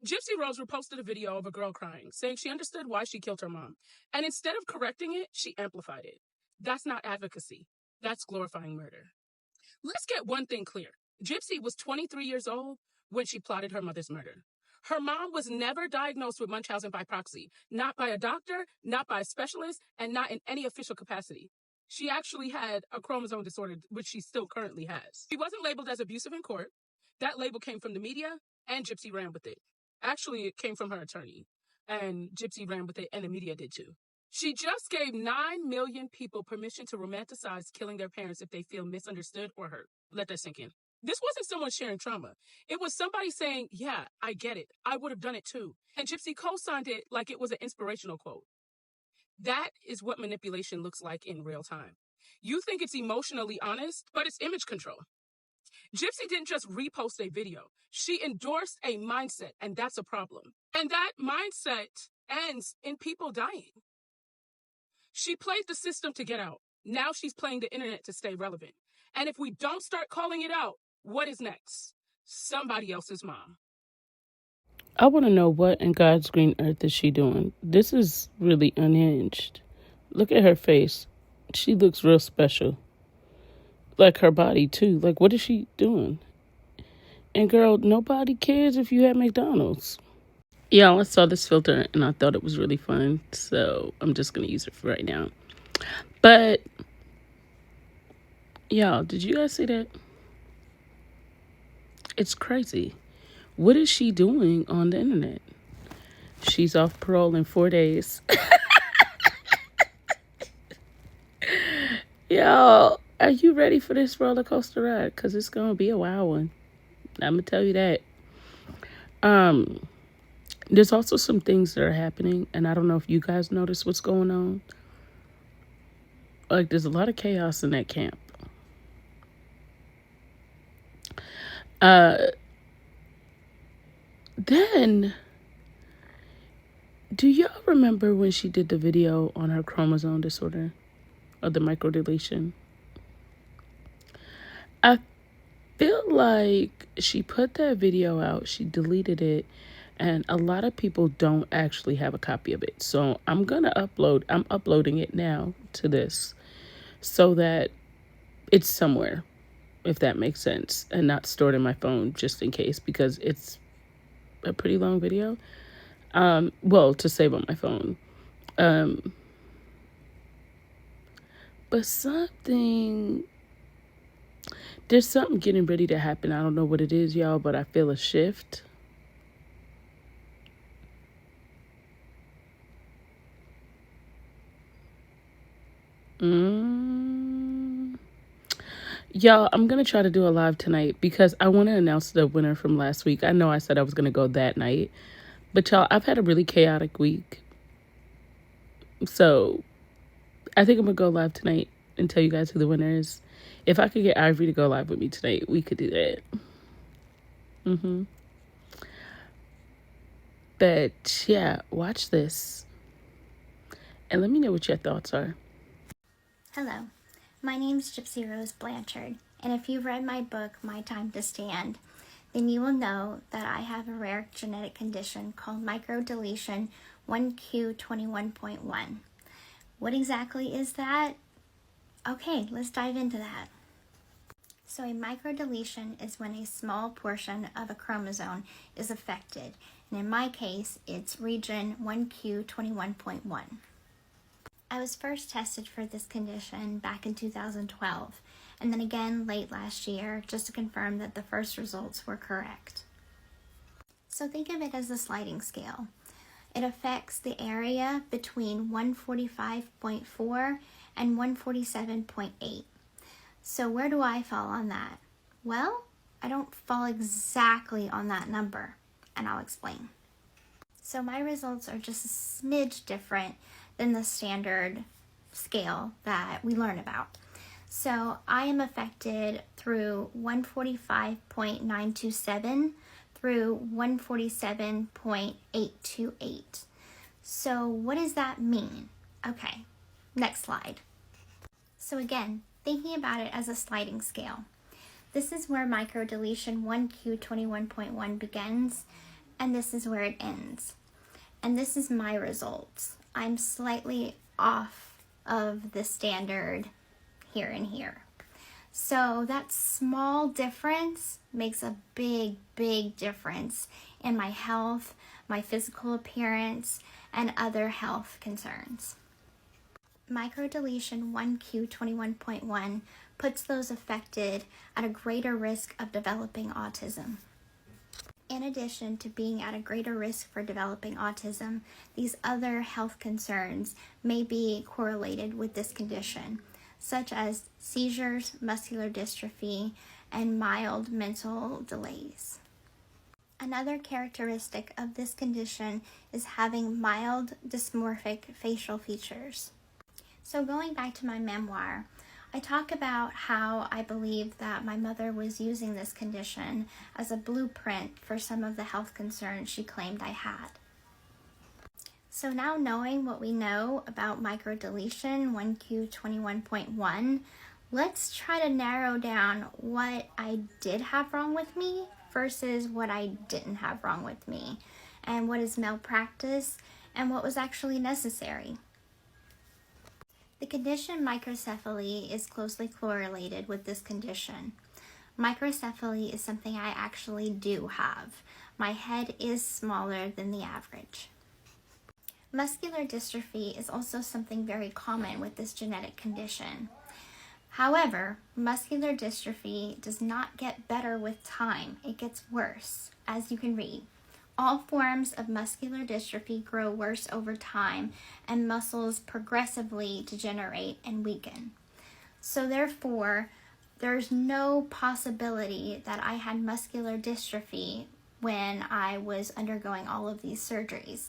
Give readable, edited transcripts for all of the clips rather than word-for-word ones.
Gypsy Rose reposted a video of a girl crying, saying she understood why she killed her mom. And instead of correcting it, she amplified it. That's not advocacy. That's glorifying murder. Let's get one thing clear. Gypsy was 23 years old when she plotted her mother's murder. Her mom was never diagnosed with Munchausen by proxy, not by a doctor, not by a specialist, and not in any official capacity. She actually had a chromosome disorder, which she still currently has. She wasn't labeled as abusive in court. That label came from the media, and Gypsy ran with it. Actually, it came from her attorney, and Gypsy ran with it, and the media did too. She just gave 9 million people permission to romanticize killing their parents if they feel misunderstood or hurt. Let that sink in. This wasn't someone sharing trauma. It was somebody saying, yeah, I get it. I would have done it too. And Gypsy co-signed it like it was an inspirational quote. That is what manipulation looks like in real time. You think it's emotionally honest, but it's image control. Gypsy didn't just repost a video. She endorsed a mindset, and that's a problem. And that mindset ends in people dying. She played the system to get out. Now she's playing the internet to stay relevant. And if we don't start calling it out, what is next? Somebody else's mom. I want to know what in God's green earth is she doing? This is really unhinged. Look at her face. She looks real special. Like her body, too. Like, what is she doing? And girl, nobody cares if you have McDonald's. Y'all, I saw this filter and I thought it was really fun. So I'm just going to use it for right now. But, y'all, did you guys see that? It's crazy. What is she doing on the internet? She's off parole in 4 days. Y'all, are you ready for this roller coaster ride? Because it's going to be a wild one. I'm going to tell you that. There's also some things that are happening, and I don't know if you guys notice what's going on. Like, there's a lot of chaos in that camp. Then, do y'all remember when she did the video on her chromosome disorder or the microdeletion? I feel like she put that video out, she deleted it, and a lot of people don't actually have a copy of it. So I'm uploading it now to this so that it's somewhere, if that makes sense, and not stored in my phone just in case, because it's a pretty long video. Well, to save on my phone. But there's something getting ready to happen. I don't know what it is, y'all, but I feel a shift. Y'all, I'm going to try to do a live tonight because I want to announce the winner from last week. I know I said I was going to go that night. But y'all, I've had a really chaotic week. So I think I'm going to go live tonight and tell you guys who the winner is. If I could get Ivory to go live with me tonight, we could do that. But yeah, watch this. And let me know what your thoughts are. Hello, my name's Gypsy Rose Blanchard, and if you've read my book, My Time to Stand, then you will know that I have a rare genetic condition called microdeletion 1q21.1. What exactly is that? Okay, let's dive into that. So a microdeletion is when a small portion of a chromosome is affected, and in my case, it's region 1q21.1. I was first tested for this condition back in 2012, and then again late last year, just to confirm that the first results were correct. So think of it as a sliding scale. It affects the area between 145.4 and 147.8. So where do I fall on that? Well, I don't fall exactly on that number, and I'll explain. So my results are just a smidge different than the standard scale that we learn about. So I am affected through 145.927 through 147.828. So what does that mean? Okay, next slide. So again, thinking about it as a sliding scale. This is where microdeletion 1q21.1 begins, and this is where it ends. And this is my results. I'm slightly off of the standard here and here. So that small difference makes a big, big difference in my health, my physical appearance, and other health concerns. Microdeletion 1Q21.1 puts those affected at a greater risk of developing autism. In addition to being at a greater risk for developing autism, these other health concerns may be correlated with this condition, such as seizures, muscular dystrophy, and mild mental delays. Another characteristic of this condition is having mild dysmorphic facial features. So going back to my memoir, I talk about how I believe that my mother was using this condition as a blueprint for some of the health concerns she claimed I had. So now knowing what we know about microdeletion 1Q21.1, let's try to narrow down what I did have wrong with me versus what I didn't have wrong with me, and what is malpractice and what was actually necessary. The condition microcephaly is closely correlated with this condition. Microcephaly is something I actually do have. My head is smaller than the average. Muscular dystrophy is also something very common with this genetic condition. However, muscular dystrophy does not get better with time. It gets worse, as you can read. All forms of muscular dystrophy grow worse over time, and muscles progressively degenerate and weaken. So therefore, there's no possibility that I had muscular dystrophy when I was undergoing all of these surgeries.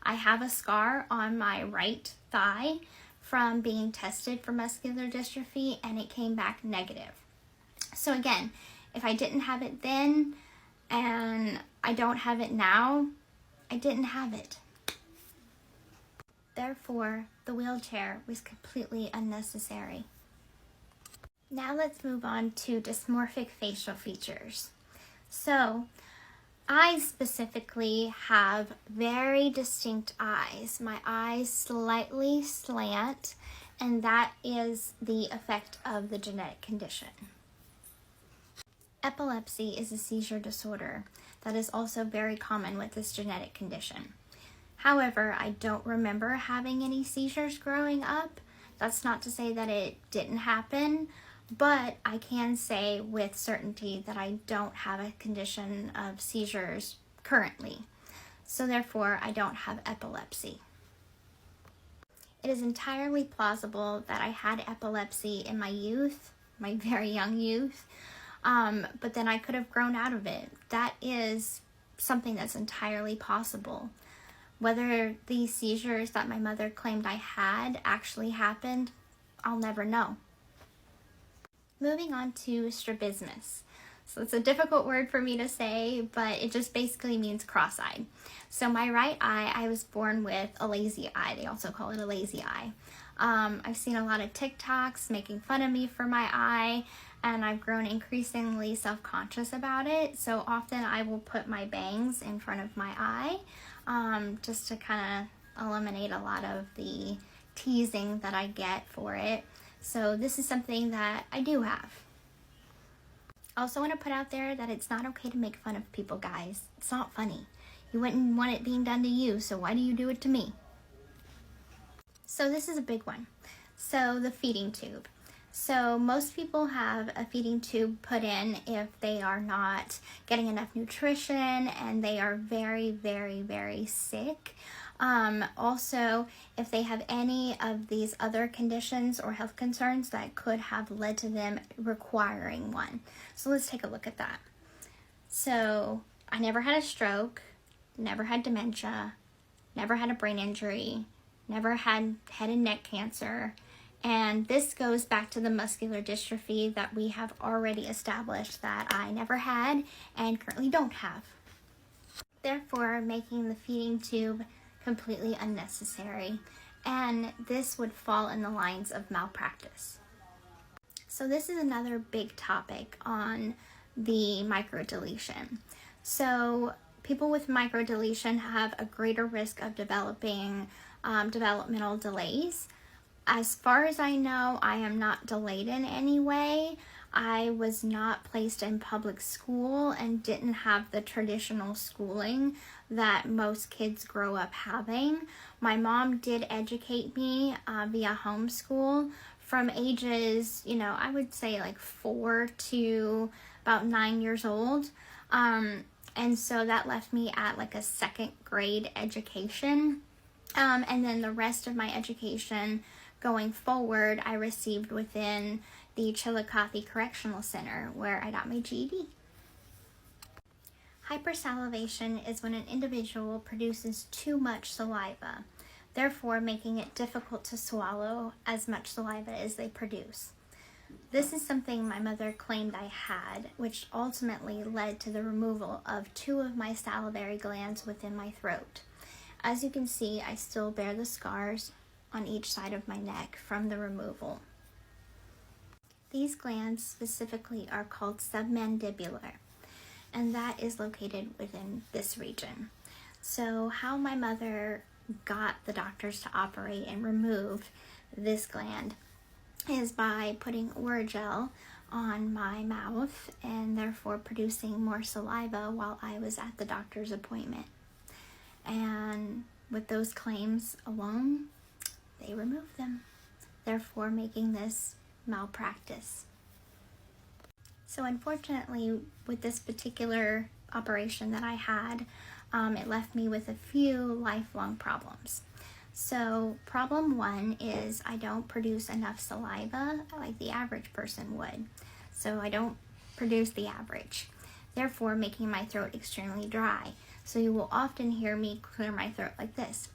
I have a scar on my right thigh from being tested for muscular dystrophy, and it came back negative. So again, if I didn't have it then, and I don't have it now, I didn't have it. Therefore, the wheelchair was completely unnecessary. Now let's move on to dysmorphic facial features. So, I specifically have very distinct eyes. My eyes slightly slant, and that is the effect of the genetic condition. Epilepsy is a seizure disorder that is also very common with this genetic condition. However, I don't remember having any seizures growing up. That's not to say that it didn't happen, but I can say with certainty that I don't have a condition of seizures currently. So therefore, I don't have epilepsy. It is entirely plausible that I had epilepsy in my youth, my very young youth, but then I could have grown out of it. That is something that's entirely possible. Whether these seizures that my mother claimed I had actually happened, I'll never know. Moving on to strabismus. So it's a difficult word for me to say, but it just basically means cross-eyed. So my right eye, I was born with a lazy eye. They also call it a lazy eye. I've seen a lot of TikToks making fun of me for my eye, and I've grown increasingly self-conscious about it. So often I will put my bangs in front of my eye, just to kind of eliminate a lot of the teasing that I get for it. So this is something that I do have. I also want to put out there that it's not okay to make fun of people, guys. It's not funny. You wouldn't want it being done to you, so why do you do it to me? So this is a big one. So the feeding tube. So most people have a feeding tube put in if they are not getting enough nutrition and they are very, very, very sick. Also, if they have any of these other conditions or health concerns that could have led to them requiring one. So let's take a look at that. So I never had a stroke, never had dementia, never had a brain injury, never had head and neck cancer. And this goes back to the muscular dystrophy that we have already established that I never had and currently don't have. Therefore, making the feeding tube completely unnecessary, and this would fall in the lines of malpractice. So this is another big topic on the microdeletion. So people with microdeletion have a greater risk of developing developmental delays. As far as I know, I am not delayed in any way. I was not placed in public school and didn't have the traditional schooling that most kids grow up having. My mom did educate me via homeschool from ages, I would say like 4 to about 9 years old. And so that left me at like a 2nd grade education. And then the rest of my education going forward, I received within the Chillicothe Correctional Center, where I got my GED. Hypersalivation is when an individual produces too much saliva, therefore making it difficult to swallow as much saliva as they produce. This is something my mother claimed I had, which ultimately led to the removal of 2 of my salivary glands within my throat. As you can see, I still bear the scars on each side of my neck from the removal. These glands specifically are called submandibular, and that is located within this region. So how my mother got the doctors to operate and remove this gland is by putting Orajel on my mouth and therefore producing more saliva while I was at the doctor's appointment. And with those claims alone, they removed them, therefore making this malpractice. So unfortunately, with this particular operation that I had, it left me with a few lifelong problems. So problem 1 is I don't produce enough saliva like the average person would. So I don't produce the average, therefore making my throat extremely dry. So you will often hear me clear my throat like this.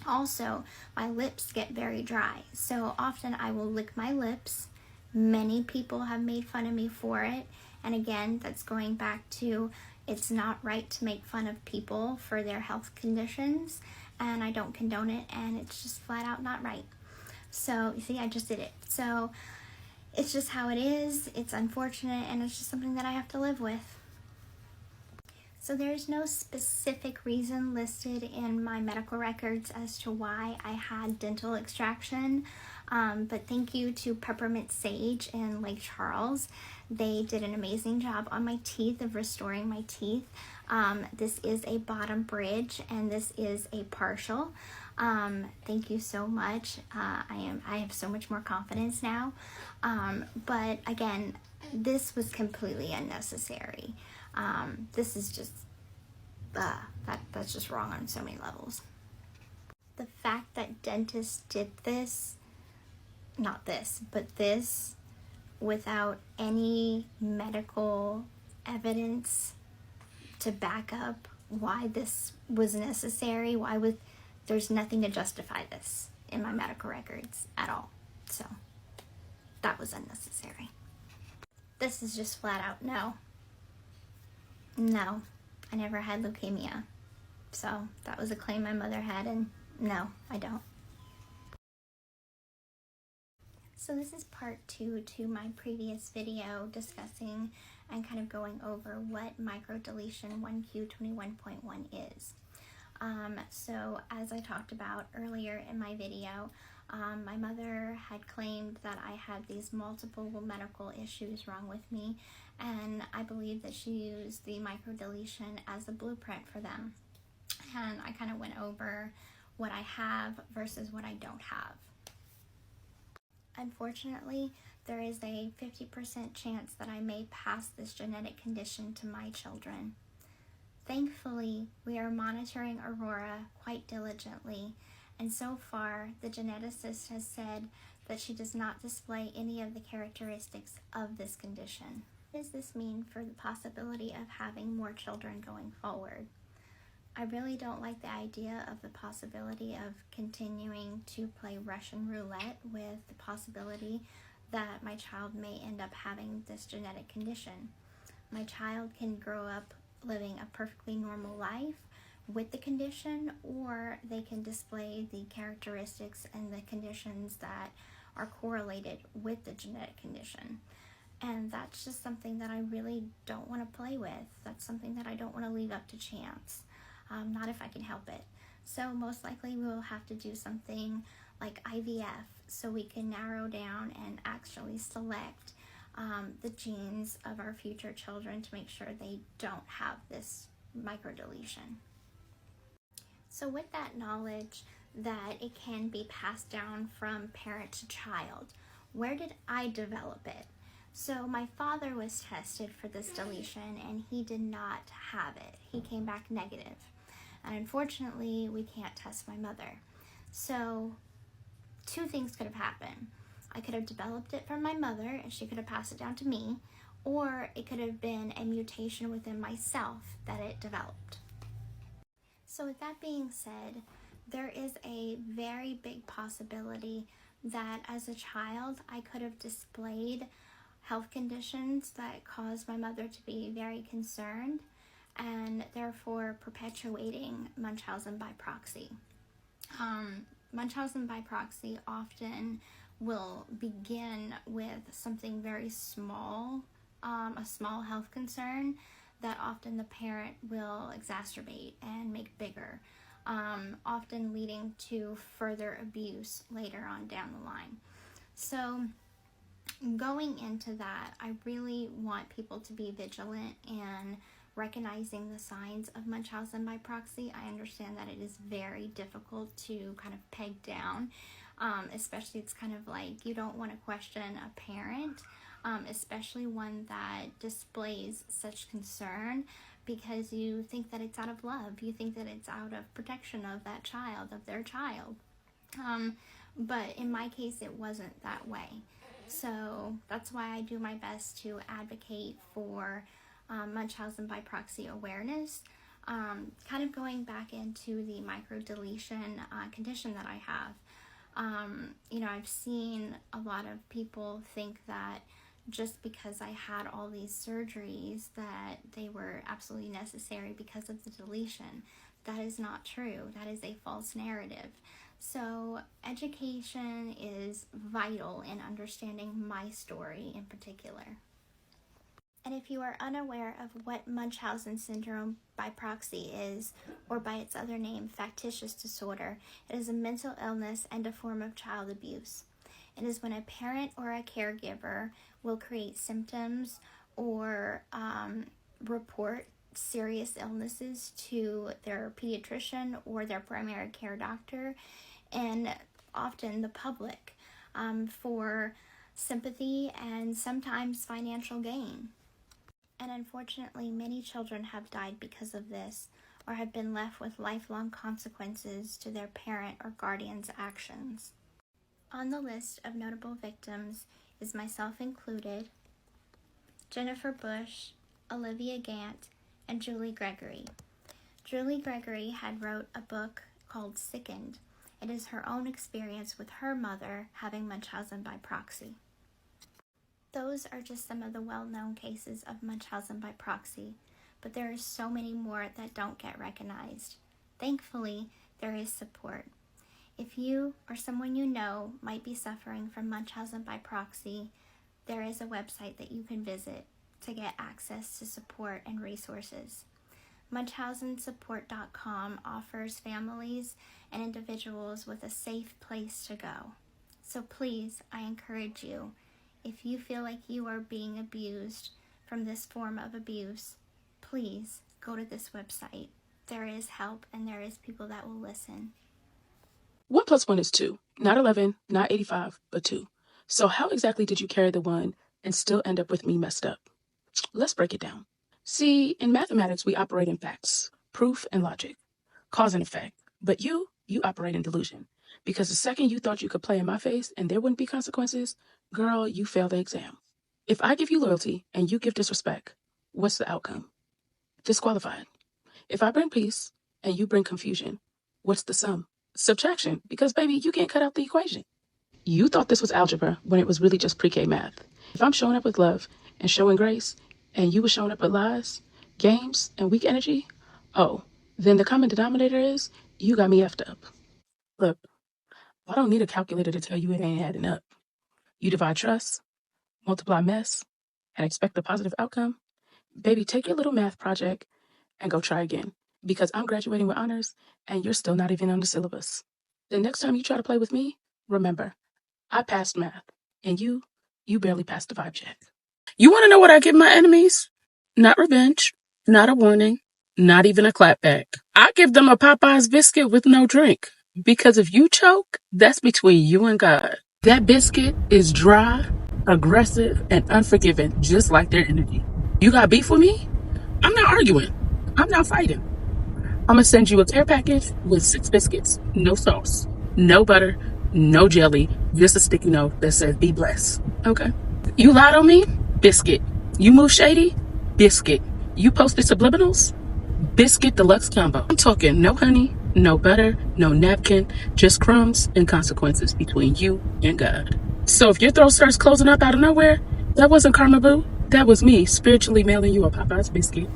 Also, my lips get very dry, so often I will lick my lips. Many people have made fun of me for it, and again, that's going back to it's not right to make fun of people for their health conditions, and I don't condone it, and it's just flat out not right. So, you see, I just did it. So, it's just how it is, it's unfortunate, and it's just something that I have to live with. So there's no specific reason listed in my medical records as to why I had dental extraction, but thank you to Peppermint Sage in Lake Charles. They did an amazing job on my teeth of restoring my teeth. This is a bottom bridge and this is a partial. Thank you so much. I have so much more confidence now. But again, this was completely unnecessary. This is just, that's just wrong on so many levels. The fact that dentists did this, not this, but this without any medical evidence to back up why this was necessary, there's nothing to justify this in my medical records at all. So that was unnecessary. This is just flat out no. No, I never had leukemia. So that was a claim my mother had, and no, I don't. So this is part 2 to my previous video discussing and kind of going over what microdeletion 1Q21.1 is. So as I talked about earlier in my video, my mother had claimed that I had these multiple medical issues wrong with me, and I believe that she used the microdeletion as a blueprint for them. And I kind of went over what I have versus what I don't have. Unfortunately, there is a 50% chance that I may pass this genetic condition to my children. Thankfully, we are monitoring Aurora quite diligently, and so far, the geneticist has said that she does not display any of the characteristics of this condition. What does this mean for the possibility of having more children going forward? I really don't like the idea of the possibility of continuing to play Russian roulette with the possibility that my child may end up having this genetic condition. My child can grow up living a perfectly normal life with the condition, or they can display the characteristics and the conditions that are correlated with the genetic condition. And that's just something that I really don't want to play with. That's something that I don't want to leave up to chance, not if I can help it. So most likely we will have to do something like IVF so we can narrow down and actually select the genes of our future children to make sure they don't have this microdeletion. So with that knowledge that it can be passed down from parent to child, where did I develop it? So my father was tested for this deletion and he did not have it. He came back negative. And unfortunately, we can't test my mother. So two things could have happened. I could have developed it from my mother and she could have passed it down to me, or it could have been a mutation within myself that it developed. So with that being said, there is a very big possibility that as a child, I could have displayed health conditions that caused my mother to be very concerned and therefore perpetuating Munchausen by proxy. Munchausen by proxy often will begin with something very small, a small health concern that often the parent will exacerbate and make bigger, often leading to further abuse later on down the line. So going into that, I really want people to be vigilant and recognizing the signs of Munchausen by proxy. I understand that it is very difficult to kind of peg down, especially it's kind of like you don't want to question a parent, especially one that displays such concern, because you think that it's out of love. You think that it's out of protection of that child, of their child. But in my case, it wasn't that way. So that's why I do my best to advocate for Munchausen by proxy awareness. Kind of going back into the microdeletion condition that I have. I've seen a lot of people think that just because I had all these surgeries that they were absolutely necessary because of the deletion. That is not true. That is a false narrative. So education is vital in understanding my story in particular. And if you are unaware of what Munchausen syndrome by proxy is, or by its other name, factitious disorder, it is a mental illness and a form of child abuse. It is when a parent or a caregiver will create symptoms or report serious illnesses to their pediatrician or their primary care doctor, and often the public, for sympathy and sometimes financial gain. And unfortunately, many children have died because of this, or have been left with lifelong consequences to their parent or guardian's actions. On the list of notable victims is myself included, Jennifer Bush, Olivia Gant, and Julie Gregory. Julie Gregory had wrote a book called Sickened. It is her own experience with her mother having Munchausen by proxy. Those are just some of the well-known cases of Munchausen by proxy, but there are so many more that don't get recognized. Thankfully, there is support. If you or someone you know might be suffering from Munchausen by proxy, there is a website that you can visit to get access to support and resources. MunchausenSupport.com offers families and individuals with a safe place to go. So please, I encourage you, if you feel like you are being abused from this form of abuse, please go to this website. There is help and there is people that will listen. 1 + 1 is 2, not 11, not 85, but 2. So how exactly did you carry the 1 and still end up with me messed up? Let's break it down. See, in mathematics, we operate in facts, proof, and logic, cause and effect. But you operate in delusion. Because the second you thought you could play in my face and there wouldn't be consequences, girl, you failed the exam. If I give you loyalty and you give disrespect, what's the outcome? Disqualified. If I bring peace and you bring confusion, what's the sum? Subtraction, because baby, you can't cut out the equation. You thought this was algebra when it was really just pre-K math. If I'm showing up with love and showing grace, and you were showing up with lies, games, and weak energy, then the common denominator is you got me effed up. Look, I don't need a calculator to tell you it ain't adding up. You divide trust, multiply mess, and expect a positive outcome, baby, take your little math project and go try again, because I'm graduating with honors and you're still not even on the syllabus. The next time you try to play with me, remember, I passed math and you barely passed the vibe check. You want to know what I give my enemies? Not revenge, not a warning, not even a clapback. I give them a Popeye's biscuit with no drink. Because if you choke, that's between you and God. That biscuit is dry, aggressive, and unforgiving, just like their energy. You got beef with me? I'm not arguing. I'm not fighting. I'm going to send you a care package with 6 biscuits, no sauce, no butter, no jelly, just a sticky note that says, be blessed. Okay? You lied on me? Biscuit. You move shady? Biscuit. You posted subliminals? Biscuit deluxe combo. I'm talking no honey, no butter, no napkin, just crumbs and consequences between you and God. So if your throat starts closing up out of nowhere, that wasn't karma, boo. That was me spiritually mailing you a Popeye's biscuit.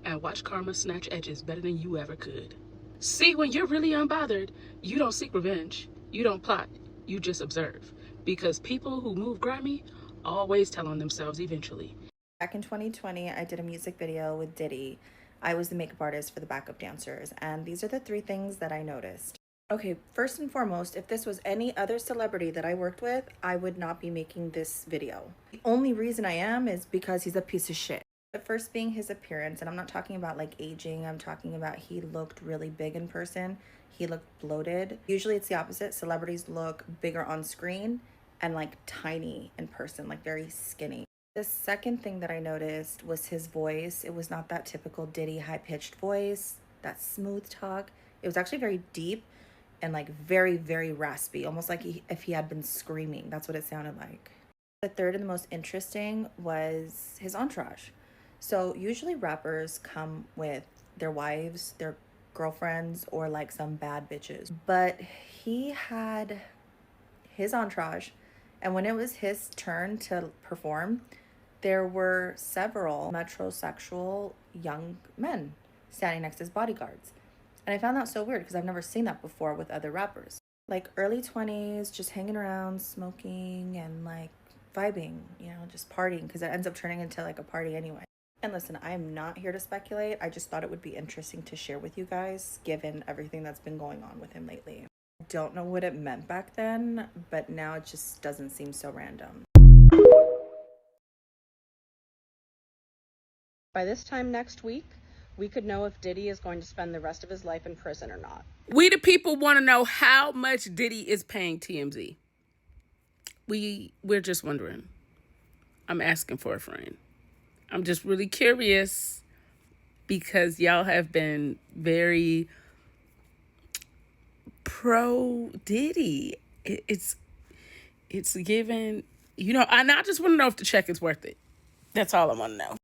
And watch karma snatch edges better than you ever could. See, when you're really unbothered, you don't seek revenge. You don't plot. You just observe. Because people who move grimy always tell on themselves eventually. Back in 2020, I did a music video with Diddy. I was the makeup artist for the backup dancers, and these are the 3 things that I noticed. Okay, first and foremost, if this was any other celebrity that I worked with, I would not be making this video. The only reason I am is because he's a piece of shit. The first being his appearance, and I'm not talking about like aging, I'm talking about he looked really big in person. He looked bloated. Usually it's the opposite. Celebrities look bigger on screen and like tiny in person, like very skinny. The second thing that I noticed was his voice. It was not that typical Diddy high-pitched voice, that smooth talk. It was actually very deep and like very, very raspy, almost like if he had been screaming. That's what it sounded like. The third and the most interesting was his entourage. So usually rappers come with their wives, their girlfriends, or like some bad bitches. But he had his entourage, and when it was his turn to perform, there were several metrosexual young men standing next to his bodyguards. And I found that so weird because I've never seen that before with other rappers. Like early 20s, just hanging around, smoking, and like vibing, you know, just partying, because it ends up turning into like a party anyway. And listen, I am not here to speculate. I just thought it would be interesting to share with you guys, given everything that's been going on with him lately. I don't know what it meant back then, but now it just doesn't seem so random. By this time next week, we could know if Diddy is going to spend the rest of his life in prison or not. We the people want to know how much Diddy is paying TMZ. We're just wondering. I'm asking for a friend. I'm just really curious because y'all have been very pro Diddy. It's given, you know, and I just want to know if the check is worth it. That's all I want to know.